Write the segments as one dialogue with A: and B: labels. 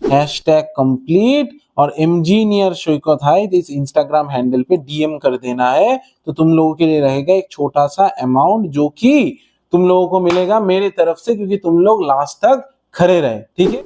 A: #complete और engineer Shaukat इस Instagram handle पे डीएम कर देना है। तो तुम लोगों के लिए रहेगा एक छोटा सा अमाउंट जो कि तुम लोगों को मिलेगा मेरे तरफ से, क्योंकि तुम लोग लास्ट तक खड़े रहे। ठीक है।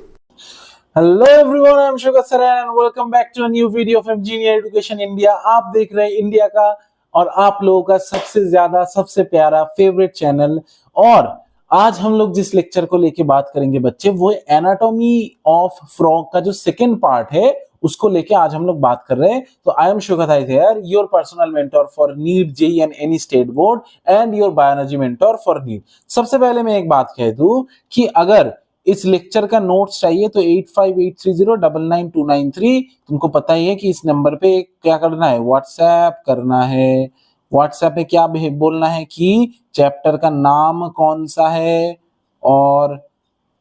A: Hello everyone, I am Shaukat Sarai and welcome back to a new video of engineer education India. आप देख रहे हैं इंडिया का और आप लोगों का सबसे ज्यादा सबसे प्यारा फेवरेट चैनल। और आज हम लोग जिस लेक्चर को लेके बात करेंगे बच्चे, वो एनाटॉमी ऑफ फ्रॉग का जो सेकंड पार्ट है उसको लेके आज हम लोग बात कर रहे हैं। तो I am Shaukat here, your personal mentor for NEET, JEE and any state board and your biology mentor for NEET. सबसे पहले मैं एक बात कह दूं कि अगर इस लेक्चर का नोट्स चाहिए तो 8583099293, तुमको पता ही है कि इस नंबर पे क्या करना है, व्हाट्सएप करना है। व्हाट्सएप पे क्या बोलना है कि चैप्टर का नाम कौन सा है और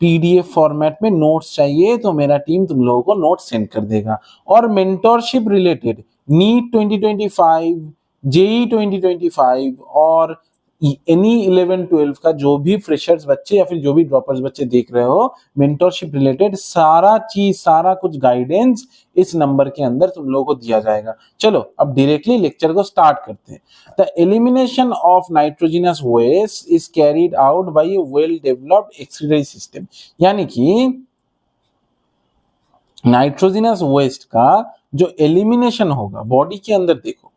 A: पीडीएफ फॉर्मेट में नोट्स चाहिए, तो मेरा टीम तुम लोगों को नोट्स सेंड कर देगा। और मेंटरशिप रिलेटेड नीट 2025, जेईई 2025 और एनी 11-12 का जो भी फ्रेशर्स बच्चे या फिर जो भी ड्रॉपर्स बच्चे देख रहे हो, मेंटरशिप रिलेटेड सारा चीज, सारा कुछ गाइडेंस इस नंबर के अंदर तुम लोगों को दिया जाएगा। चलो अब डायरेक्टली लेक्चर को स्टार्ट करते हैं। The elimination of nitrogenous waste is carried out by a well developed excretory system. यानी कि नाइट्रोजनस वेस्ट का जो एलिमिनेशन होगा बॉडी के अंदर, देखो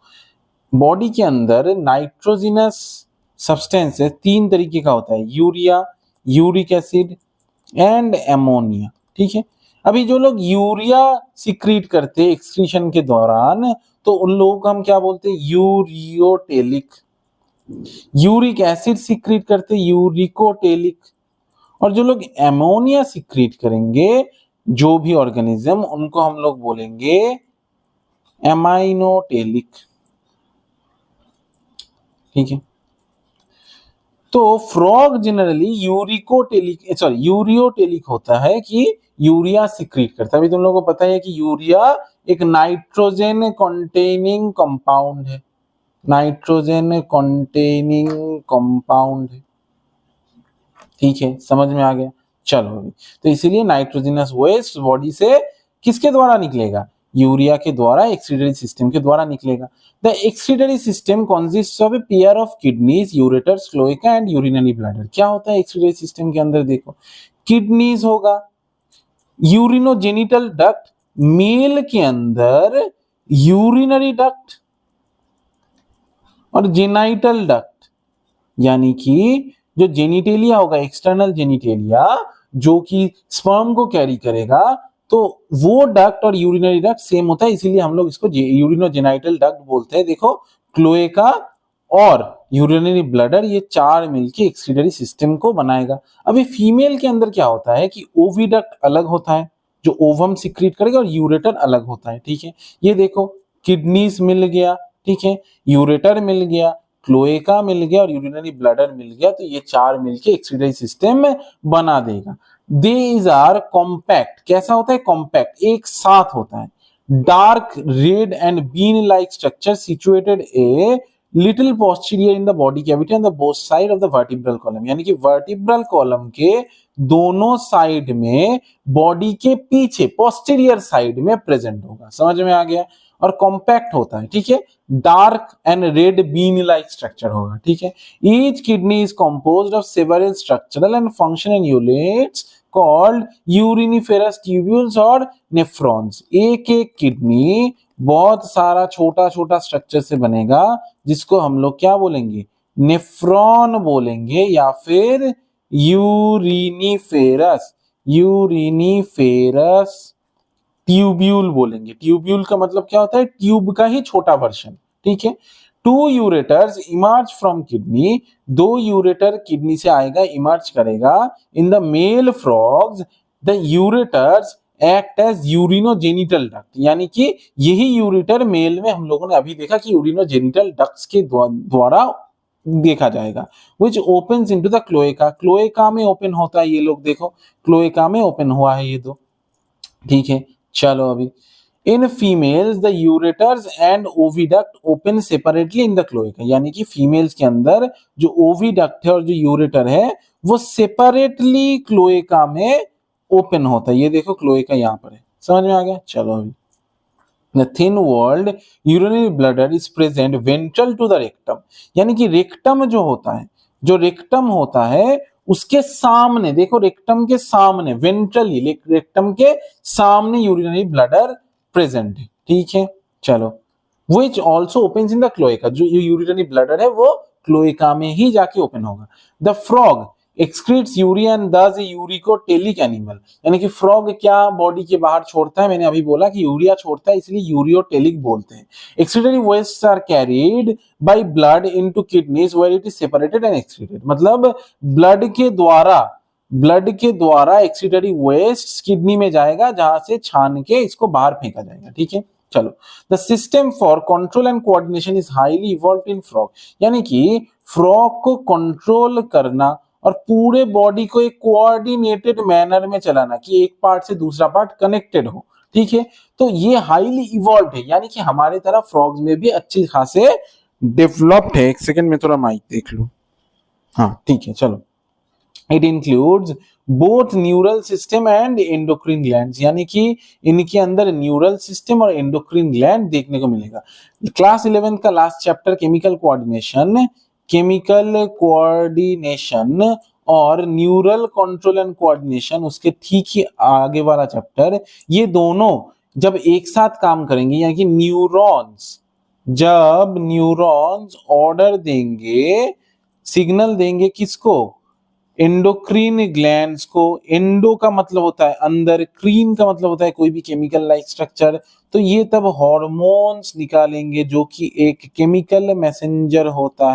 A: बॉडी के अंदर नाइट्रोजनस सब्सटेंस है, तीन तरीके का होता है, urea, uric acid and ammonia. ठीक है। अभी जो लोग यूरिया सिक्रीट करते हैं एक्सक्रीशन के दौरान, तो उन लोगों को हम क्या बोलते हैं, यूरियोटेलिक। यूरिक एसिड सिक्रीट करते हैं, यूरिकोटेलिक। और जो लोग एमोनिया सिक्रीट करेंगे, जो भी ऑर्गेनिज्म, उनको हम लोग बोलेंगे एमाइनोटेलिक। ठीक है। तो फ्रॉग जनरली यूरियोटेलिक होता है कि यूरिया सिक्रीट करता है। अभी तुम लोगों को पता है कि यूरिया एक नाइट्रोजन कंटेनिंग कंपाउंड है, नाइट्रोजन कंटेनिंग कंपाउंड है। ठीक है, समझ में आ गया। चलो, तो इसीलिए नाइट्रोजनस वेस्ट बॉडी से किसके द्वारा निकलेगा, यूरिया के द्वारा, एक्सक्रीटरी सिस्टम के द्वारा निकलेगा। The excretory system consists of a pair of kidneys, ureters, cloaca and urinary bladder. क्या होता है एक्सक्रीटरी सिस्टम के अंदर, देखो किडनीज होगा, यूरिनोजेनिटल डक्ट, मेल के अंदर यूरिनरी डक्ट और जेनाइटल डक्ट, यानी कि जो जेनिटेलिया होगा, एक्सटर्नल जेनिटेलिया, जो कि स्पर्म को कैरी करेगा, तो वो डक्ट और यूरिनरी डक्ट सेम होता है, इसीलिए हम लोग इसको यूरिनोजेनाइटल डक्ट बोलते हैं। देखो क्लोएका और यूरिनरी ब्लडर, ये चार मिलके एक्सक्रीटरी सिस्टम को बनाएगा। अभी फीमेल के अंदर क्या होता है कि ओविडक्ट अलग होता है, जो ओवम सिक्रीट करेगा, और यूरेटर अलग होता है। ठीक है। ये देखो किडनीज मिल गया, ठीक है, यूरेटर मिल गया, क्लोएका मिल गया और यूरिनरी ब्लडर मिल गया, तो ये चार मिलके एक्सक्रीटरी सिस्टम बना देगा। These are compact, कैसा होता है, कॉम्पैक्ट, एक साथ होता है। Dark red and bean like structure situated a little posterior in the body cavity on the both side of the vertebral column. यानी कि वर्टिब्रल कॉलम के दोनों साइड में, बॉडी के पीछे पोस्टीरियर साइड में प्रेजेंट होगा। समझ में आ गया। और कॉम्पैक्ट होता है। ठीक है। Dark and red been like structure होगा। ठीक है। Each kidney is composed of several structural and functional units called uriniferous tubules और नेफ्रॉन्स। एक एक किडनी बहुत सारा छोटा छोटा स्ट्रक्चर से बनेगा, जिसको हम लोग क्या बोलेंगे, नेफ्रॉन बोलेंगे, या फिर यूरिनिफेरस ट्यूब्यूल बोलेंगे। ट्यूब्यूल का मतलब क्या होता है, ट्यूब का ही छोटा वर्जन। ठीक है। Two ureters emerge from kidney, दो यूरेटर किडनी से आएगा, इमर्ज करेगा। In the male frogs the ureters act as urinogenital duct, यानी कि यही यूरेटर मेल में हम लोगों ने अभी देखा कि यूरिनोजेनिटल डक्ट्स के द्वारा देखा जाएगा। विच opens into the cloaca, cloaca में ओपन होता है। ये लोग देखो क्लोएका में ओपन हुआ है ये दो। ठीक है। चलो अभी in females the ureters and oviduct open separately in the cloaca, यानी कि फीमेल्स के अंदर जो ओविडक्ट है और जो यूरेटर है वो सेपरेटली क्लोएका में ओपन होता है। ये देखो क्लोएका यहाँ पर है, समझ में आ गया। चलो अभी The thin walled urinary bladder is present ventral to the rectum, यानी कि रेक्टम जो होता है, जो रेक्टम होता है उसके सामने, देखो रेक्टम के सामने, वेंट्रली रेक्टम के सामने यूरिनरी ब्लडर प्रेजेंट है, ठीक है। चलो which also opens in the cloaca, जो यूरिनरी ब्लडर है वो क्लोएका में ही जाके ओपन होगा। The frog excretes urea and thus a uricotelic animal, यानी कि फ्रॉग क्या बॉडी के बाहर छोड़ता है, मैंने अभी बोला कि यूरिया छोड़ता है इसलिए यूरियोटेलिक बोलते हैं। excretory wastes are carried by blood into kidneys where it is separated and excreted, मतलब ब्लड के द्वारा एक्सीटरी वेस्ट किडनी में जाएगा जहां से छान के इसको बाहर फेंका जाएगा, ठीक है। चलो the system for control and coordination is highly evolved in frog, यानी कि फ्रॉग को कंट्रोल करना और पूरे बॉडी को एक कोऑर्डिनेटेड मैनर में चलाना कि एक पार्ट से दूसरा पार्ट कनेक्टेड हो, ठीक है। तो ये हाईली इवॉल्व्ड है, यानी कि हमारे तरह फ्रॉग्स में भी अच्छी खासे डेवलप्ड है। एक सेकंड में थोड़ा माइक देख लूं, हाँ ठीक है। चलो It includes both neural system and endocrine glands, यानी कि इनके अंदर न्यूरल सिस्टम और एंडोक्रिन ग्लैंड देखने को मिलेगा। क्लास 11 का लास्ट चैप्टर केमिकल कोऑर्डिनेशन और न्यूरल कंट्रोल एंड कोऑर्डिनेशन, उसके ठीक ही आगे वाला चैप्टर, ये दोनों जब एक साथ काम करेंगे, यानी कि जब न्यूरॉन्स ऑर्डर देंगे, सिग्नल देंगे किसको, एंडोक्रीन ग्लैंड्स को। एंडो का मतलब होता है अंदर, क्रीन का मतलब होता है कोई भी केमिकल लाइक स्ट्रक्चर, तो ये तब हॉर्मोन्स निकालेंगे जो कि एक केमिकल मैसेंजर होता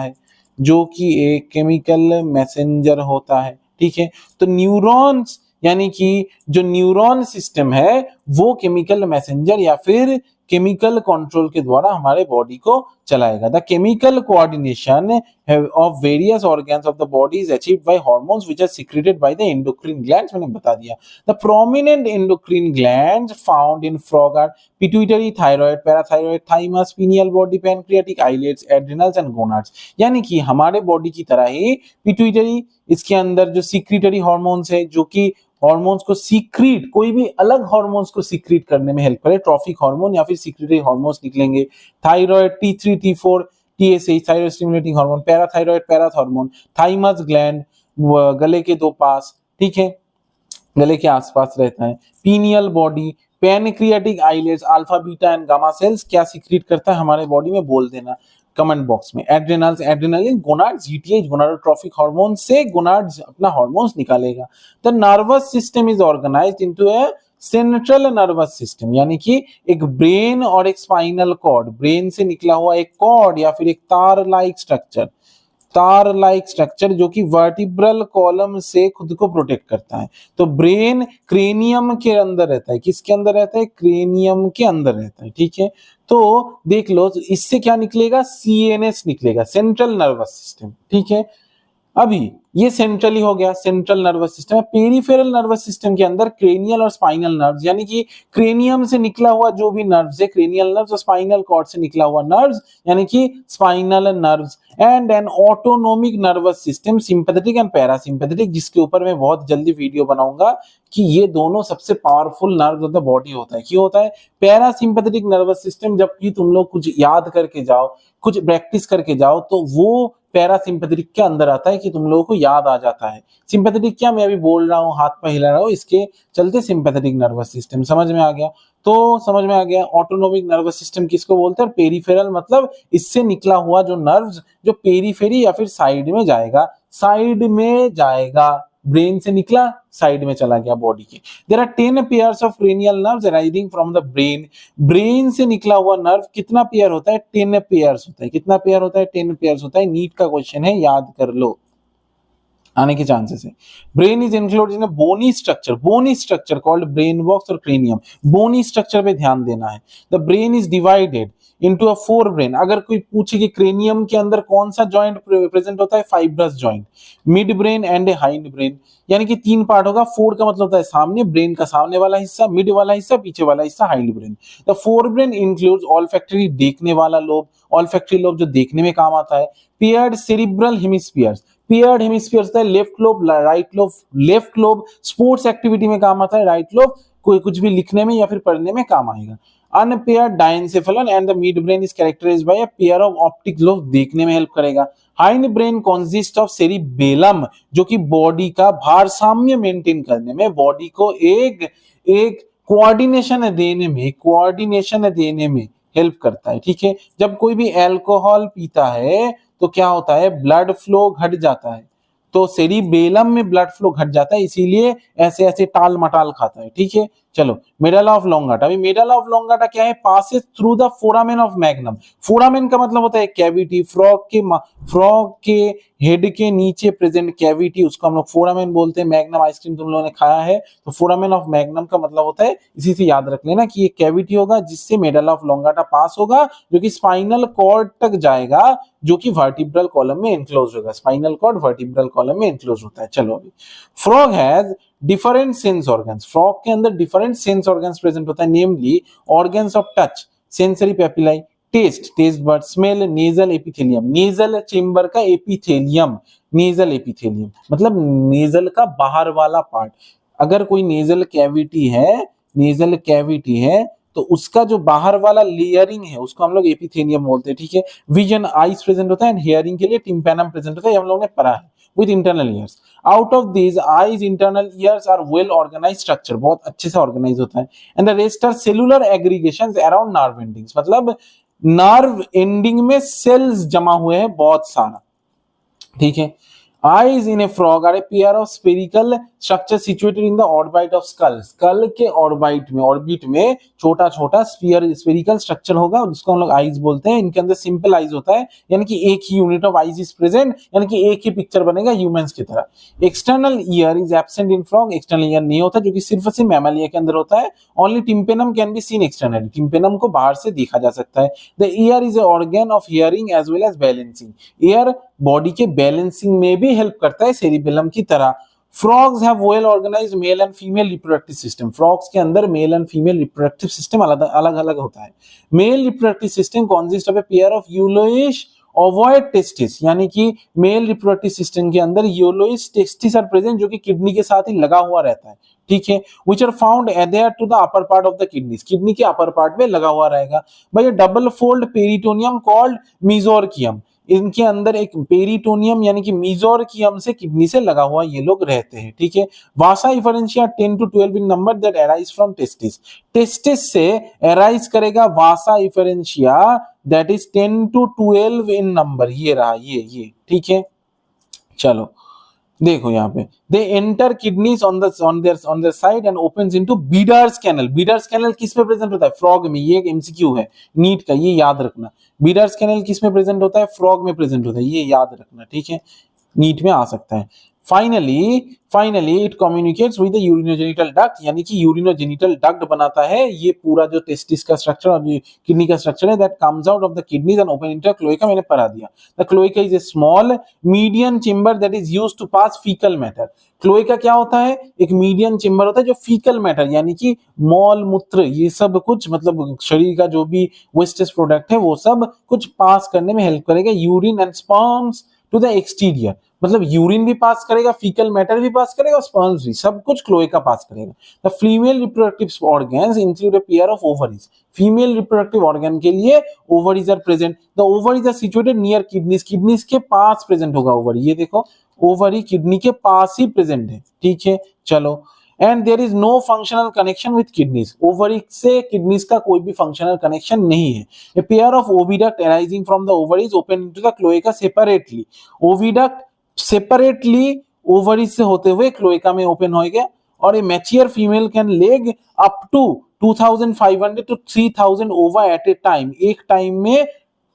A: है, ठीक है। तो न्यूरॉन्स, यानी कि जो न्यूरॉन सिस्टम है वो केमिकल मैसेंजर या फिर केमिकल कंट्रोल के द्वारा हमारे बॉडी को चलाएगा। The chemical coordination of various organs of the body is achieved by hormones which are secreted by the endocrine glands, मैंने बता दिया। The prominent endocrine glands found in frog are pituitary, thyroid, parathyroid, thymus, pineal body, pancreatic, islets, adrenals and gonads, यानी कि हमारे body की तरह ही pituitary, इसके अंदर जो सीक्रेटरी हार्मोन्स है जो कि हार्मोन्स को सीक्रेट, कोई भी अलग हार्मोन्स को सीक्रेट करने में हेल्प करे, ट्रॉफिक हार्मोन या फिर सीक्रेटरी हार्मोन्स निकलेंगे। Thyroid T3 T4 TSH thyroid stimulating hormone, parathyroid पैराथ hormone, thymus gland गले के दो पास, ठीक है, गले के आसपास रहता है। Pineal body, pancreatic islets, alpha beta and gamma cells क्या सीक्रेट करता है हमारे बॉडी में, बोल देना कमेंट बॉक्स में। एड्रेनल्स, एड्रेनलिन, गोनाड्स, जीटीएच, गोनाडोट्रोफिक हार्मोन से गोनाड्स अपना हार्मोन्स निकालेगा। The nervous system is organised into A central nervous system, यानी कि एक ब्रेन और एक स्पाइनल कॉर्ड, ब्रेन से निकला हुआ एक कॉर्ड या फिर एक तार लाइक स्ट्रक्चर जो कि वर्टिब्रल कॉलम से खुद को प्रोटेक्ट करता है। तो ब्रेन क्रेनियम के अंदर रहता है, किसके अंदर रहता है, क्रेनियम के अंदर रहता है, ठीक है। तो देख लो, तो इससे क्या निकलेगा, सीएनएस निकलेगा, सेंट्रल नर्वस सिस्टम, ठीक है। अभी ये सेंट्रली हो गया, central nervous system. Peripheral nervous system के अंदर क्रेनियल और स्पाइनल नर्व्स, यानी कि क्रेनियम से निकला हुआ जो भी नर्व्स है, क्रेनियल नर्व्स, और स्पाइनल कॉर्ड से निकला हुआ नर्व्स यानी कि spinal nerves, and an autonomic nervous system, sympathetic and parasympathetic, जिसके ऊपर मैं बहुत जल्दी वीडियो बनाऊंगा कि ये दोनों सबसे powerful nerves of the body होता है। क्यों होता है पैरासिम्पैथेटिक नर्वस सिस्टम, जबकि तुम लोग कुछ याद करके जाओ, कुछ प्रैक्टिस करके जाओ, तो वो पैरासिम्पैथेटिक के अंदर आता है कि तुम लोगों को याद आ जाता है। सिंपैथेटिक क्या, मैं अभी बोल रहा हूँ, हाथ पे हिला रहा हूँ, इसके चलते सिंपैथेटिक नर्वस सिस्टम, समझ में आ गया। तो समझ में आ गया ऑटोनोमिक नर्वस सिस्टम किसको बोलते हैं, पेरिफेरल मतलब इससे निकला हुआ जो नर्व्स जो पेरीफेरी या फिर साइड में जाएगा, ब्रेन से निकला साइड में चला गया बॉडी के। There are 10 pairs of cranial nerves arising from the brain, brain से निकला हुआ नर्व कितना पेयर होता है, 10 पेयर्स होता है। कितना पेयर होता है, 10 पेयर्स होता है। नीट का क्वेश्चन है, याद कर लो, आने के चांसेस है। Brain is included in a bony structure called brain box और क्रेनियम, बोनी स्ट्रक्चर पे ध्यान देना है। The brain is divided into a 4 brain, अगर कोई पूछे कि क्रेनियम के अंदर कौन सा जॉइंट प्रेजेंट होता है, fibrous joint, mid brain and hind brain, यानी कि 3 पार्ट होगा। 4 का मतलब होता है सामने, ब्रेन का सामने वाला हिस्सा, मिड वाला हिस्सा, पीछे वाला हिस्सा, hind brain. The 4 brain includes olfactory, देखने वाला लोब, ऑल्फैक्टरी लोब जो देखने में काम आता है, paired cerebral hemispheres, paired hemisphere होता है, left lobe right lobe, left lobe sports activity में काम आता है, राइट लोब कोई कुछ भी लिखने में या फिर पढ़ने में काम आएगा। Unpaired diencephalon and the mid brain is characterised by a pair of optic lobe, देखने में हेल्प करेगा। Hind brain consist of cerebellum, जो कि बॉडी का भारसाम्य मेंटेन करने में, बॉडी को एक एक कोऑर्डिनेशन देने में हेल्प करता है। ठीक है, जब कोई भी अल्कोहल पीता है तो क्या होता है, ब्लड फ्लो घट जाता है, तो सेरिबेलम में ब्लड फ्लो घट जाता है, इसीलिए ऐसे ऐसे टाल मटाल खाता है। ठीक है, चलो मेडल ऑफ लोंगाटा। अभी मेडल ऑफ लोंगाटा क्या है, passes through the foramen of magnum. Foramen का मतलब होता है कैविटी, फ्रॉग के हेड के नीचे प्रेजेंट कैविटी, उसको हम लोग फोरामेन बोलते हैं। मैग्नम आइसक्रीम तुम लोगों ने खाया है, तो फोरामेन ऑफ मैग्नम का मतलब होता है, इसी से याद रख लेना कि ये कैविटी होगा जिससे मेडल ऑफ लोंगाटा पास होगा, जो कि स्पाइनल कॉर्ड तक जाएगा, जो कि वर्टिब्रल कॉलम में एनक्लोज होगा। स्पाइनल कॉर्ड वर्टिब्रल कॉलम में एनक्लोज होता है। चलो अभी frog has different sense organs, frog के अंदर डिफरेंट सेंस ऑर्गन्स प्रेजेंट होता है, namely organs of touch, sensory papillae, taste bud, smell, nasal epithelium, nasal chamber का एपिथेलियम, नेजल एपिथेलियम मतलब नेजल का बाहर वाला पार्ट। अगर कोई नेजल कैविटी है तो उसका जो बाहर वाला लेयरिंग है उसको हम लोग एपिथेलियम बोलते हैं। ठीक है, विजन आईज प्रेजेंट होता है एंड हियरिंग के लिए टिम्पैनम प्रेजेंट होता है, हम लोगों ने पढ़ा है, with internal ears. Out of these, eyes internal ears are well organized structure, बहुत अच्छे से ऑर्गेनाइज होता है, and the rest are cellular aggregations around nerve endings, मतलब नर्व एंडिंग में सेल्स जमा हुए हैं बहुत सारा। ठीक है, eyes in a frog are a pair of spherical structure situated in the orbit of skull, skull के ऑर्बिट में छोटा छोटा स्फेरिकल स्ट्रक्चर होगा, जिसको हम लोग आईज बोलते हैं। इनके अंदर सिंपल आईज होता है, यानी कि एक ही unit of eyes is present, यानी कि एक ही पिक्चर बनेगा ह्यूमंस की तरह। External ear is absent in frog, external ear नहीं होता, जो कि सिर्फ से मैमलिया के अंदर होता है। Only tympanum can be seen externally, tympanum को बाहर से देखा जा सकता है। The ear is a organ of hearing as well as balancing, ear body के बैलेंसिंग में भी हेल्प करता है सेरिबेलम की तरह। Frogs have well organized male and female reproductive system. Frogs के अंदर male and female reproductive system अलग अलग होता है। Male reproductive system consist of a pair of yellowish ovoid testis, यानी कि मेल रिप्रोडक्टिव सिस्टम के अंदर यूलोइश टेस्टिस आर प्रेजेंट, जो कि किडनी के साथ ही लगा हुआ रहता है। ठीक है, which are found adhere to the upper part of the kidneys, kidney के अपर पार्ट में लगा हुआ रहेगा। भाई डबल फोल्ड पेरिटोनियम कॉल्ड मेसोर्कियम, इनके अंदर एक पेरिटोनियम यानी कि मेसोर्कियम से किडनी से लगा हुआ ये लोग रहते हैं। ठीक है, vasa efferentia 10 to 12 in number that arise from testis, testis से अराइज करेगा vasa efferentia that is 10 to 12 in number, ये रहा ये। ठीक है, चलो देखो यहाँ पे they enter kidneys on their side and opens into Bidder's canal. Bidder's canal किस में प्रेजेंट होता है, फ्रॉग में, ये एक एमसीक्यू है नीट का, ये याद रखना। बीडर्स कैनल किस में प्रेजेंट होता है, फ्रॉग में प्रेजेंट होता है, ये याद रखना। ठीक है, नीट में आ सकता है। Finally it communicates with the urinogenital duct, यानी कि यूरिनोजेनिटल डक्ट बनाता है ये पूरा जो टेस्टिस का स्ट्रक्चर और किडनी का स्ट्रक्चर है, that comes out of the kidneys and open into cloaca, मैंने पढ़ा दिया। The cloaca is a small median chamber that is used to pass faecal matter. Cloaca क्या होता है, एक मीडियन चेंबर होता है जो फीकल मैटर यानी कि मॉल मूत्र ये सब कुछ, मतलब शरीर का जो भी वेस्टेज प्रोडक्ट है वो सब कुछ पास करने में हेल्प करेगा। Urine and sperms to the exterior, मतलब यूरिन भी पास करेगा, फीकल मैटर भी पास करेगा, स्पर्म्स भी, सब कुछ क्लोएका पास करेगा। The female reproductive organs include a pair of ovaries, female reproductive organ के लिए ovaries are present. The ovaries are situated near kidneys, kidneys के पास प्रेजेंट होगा ओवरी, ये देखो ओवरी किडनी के पास ही प्रेजेंट है। ठीक है, चलो and there is no functional connection with kidneys, ovary से किडनीज का कोई भी फंक्शनल कनेक्शन नहीं है। A pair of oviduct arising from the ovaries open into the cloaca separately, oviduct separately ovaries से होते हुए क्लोएका में ओपन होएगा। और a mature female can lay up to 2500 to 3000 ova at a time, एक time में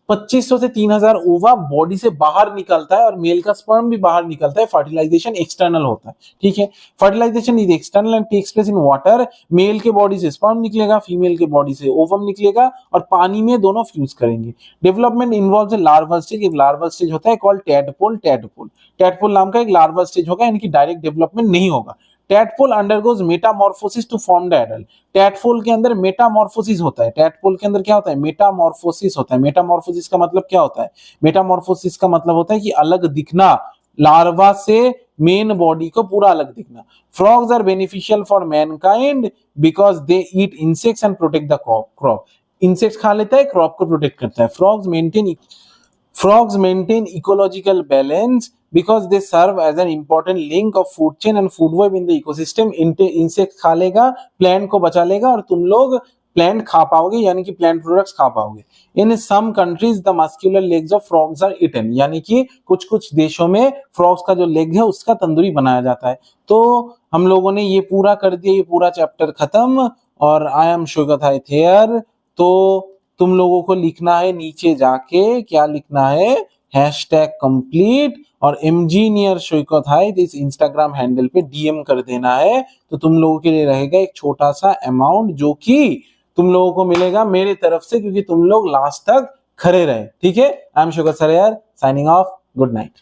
A: 2500 से 3000 ओवा बॉडी से बाहर निकलता है और मेल का स्पर्म भी बाहर निकलता है। फर्टिलाइजेशन एक्सटर्नल होता है। ठीक है, fertilization is external and takes place in water, male के बॉडी से स्पर्म निकलेगा, फीमेल के बॉडी से ओवम निकलेगा और पानी में दोनों फ्यूज करेंगे। Development involves a larval stage, एक लार्वल स्टेज होता है कॉल्ड टैडपोल, टैडपोल नाम का एक लार्वल स्टेज होगा, यानी कि डायरेक्ट डेवलपमेंट नहीं होगा। Tadpole undergoes metamorphosis to form the adult, tadpole के अंदर मेटामॉर्फोसिस होता है। टैडपोल के अंदर क्या होता है, मेटामॉर्फोसिस होता है। मेटामॉर्फोसिस का मतलब क्या होता है, मेटामॉर्फोसिस का मतलब होता है कि अलग दिखना, लार्वा से मेन बॉडी को पूरा अलग दिखना। Frogs are beneficial for mankind because they eat insects and protect the crop. Insects खा लेता है, क्रॉप को प्रोटेक्ट करता है। Frogs maintain ecological balance because they serve as an important link of food chain and food web in the ecosystem. Insect खा लेगा, plant को बचा लेगा और तुम लोग प्लांट खा पाओगे, यानी कि प्लांट प्रोडक्ट्स खा पाओगे। In some countries the muscular legs of frogs are eaten, यानी कि कुछ कुछ देशों में फ्रॉग्स का जो लेग है उसका तंदूरी बनाया जाता है। तो हम लोगों ने ये पूरा कर दिया, ये पूरा चैप्टर खत्म। और आई एम शुगत हियर। तो तुम लोगों को लिखना है नीचे जाके, क्या लिखना है, #complete और इंजीनियर शुगत इस इंस्टाग्राम हैंडल पे डीएम कर देना है। तो तुम लोगों के लिए रहेगा एक छोटा सा अमाउंट जो कि तुम लोगों को मिलेगा मेरे तरफ से, क्योंकि तुम लोग लास्ट तक खड़े रहे। ठीक है, आई एम शुगत सर यार, साइनिंग ऑफ, गुड नाइट।